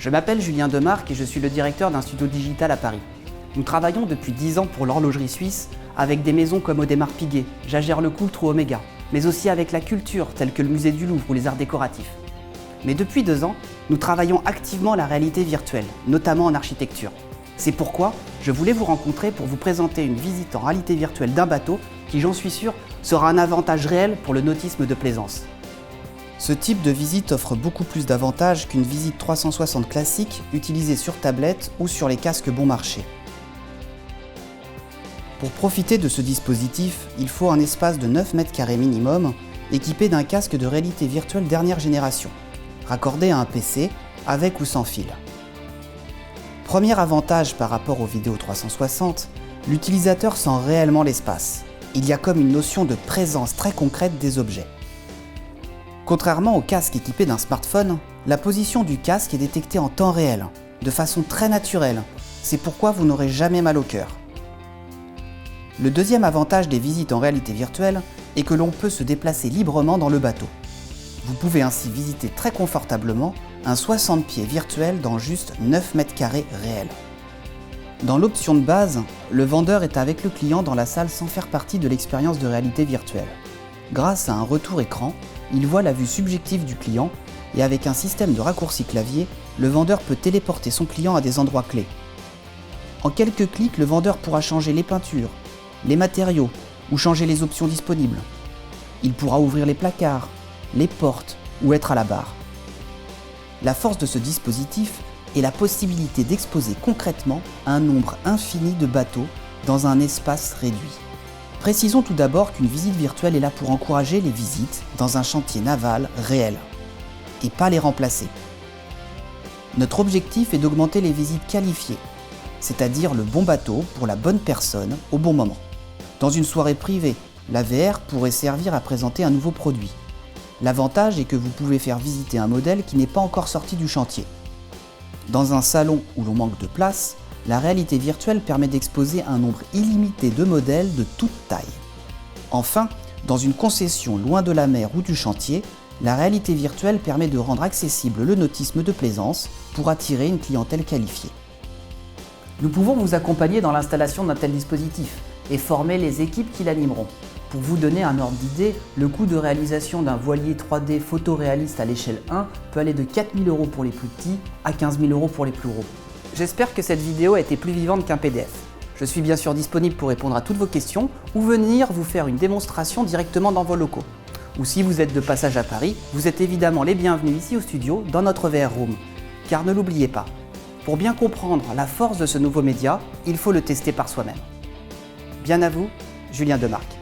Je m'appelle Julien Demarque et je suis le directeur d'un studio digital à Paris. Nous travaillons depuis 10 ans pour l'horlogerie suisse avec des maisons comme Audemars Piguet, Jaeger-LeCoultre ou Omega, mais aussi avec la culture telle que le musée du Louvre ou les arts décoratifs. Mais depuis 2 ans, nous travaillons activement la réalité virtuelle, notamment en architecture. C'est pourquoi je voulais vous rencontrer pour vous présenter une visite en réalité virtuelle d'un bateau qui, j'en suis sûr, sera un avantage réel pour le nautisme de plaisance. Ce type de visite offre beaucoup plus d'avantages qu'une visite 360 classique utilisée sur tablette ou sur les casques bon marché. Pour profiter de ce dispositif, il faut un espace de 9 mètres carrés minimum, équipé d'un casque de réalité virtuelle dernière génération, raccordé à un PC, avec ou sans fil. Premier avantage par rapport aux vidéos 360, l'utilisateur sent réellement l'espace. Il y a comme une notion de présence très concrète des objets. Contrairement au casque équipé d'un smartphone, la position du casque est détectée en temps réel, de façon très naturelle. C'est pourquoi vous n'aurez jamais mal au cœur. Le deuxième avantage des visites en réalité virtuelle est que l'on peut se déplacer librement dans le bateau. Vous pouvez ainsi visiter très confortablement un 60 pieds virtuel dans juste 9 mètres carrés réels. Dans l'option de base, le vendeur est avec le client dans la salle sans faire partie de l'expérience de réalité virtuelle. Grâce à un retour écran, il voit la vue subjective du client et avec un système de raccourci clavier, le vendeur peut téléporter son client à des endroits clés. En quelques clics, le vendeur pourra changer les peintures, les matériaux ou changer les options disponibles. Il pourra ouvrir les placards, les portes ou être à la barre. La force de ce dispositif est la possibilité d'exposer concrètement un nombre infini de bateaux dans un espace réduit. Précisons tout d'abord qu'une visite virtuelle est là pour encourager les visites dans un chantier naval réel, et pas les remplacer. Notre objectif est d'augmenter les visites qualifiées, c'est-à-dire le bon bateau pour la bonne personne au bon moment. Dans une soirée privée, la VR pourrait servir à présenter un nouveau produit. L'avantage est que vous pouvez faire visiter un modèle qui n'est pas encore sorti du chantier. Dans un salon où l'on manque de place, la réalité virtuelle permet d'exposer un nombre illimité de modèles de toute taille. Enfin, dans une concession loin de la mer ou du chantier, la réalité virtuelle permet de rendre accessible le nautisme de plaisance pour attirer une clientèle qualifiée. Nous pouvons vous accompagner dans l'installation d'un tel dispositif et former les équipes qui l'animeront. Pour vous donner un ordre d'idée, le coût de réalisation d'un voilier 3D photoréaliste à l'échelle 1 peut aller de 4 000 € pour les plus petits à 15 000 € pour les plus gros. J'espère que cette vidéo a été plus vivante qu'un PDF. Je suis bien sûr disponible pour répondre à toutes vos questions ou venir vous faire une démonstration directement dans vos locaux. Ou si vous êtes de passage à Paris, vous êtes évidemment les bienvenus ici au studio dans notre VR Room. Car ne l'oubliez pas, pour bien comprendre la force de ce nouveau média, il faut le tester par soi-même. Bien à vous, Julien Demarque.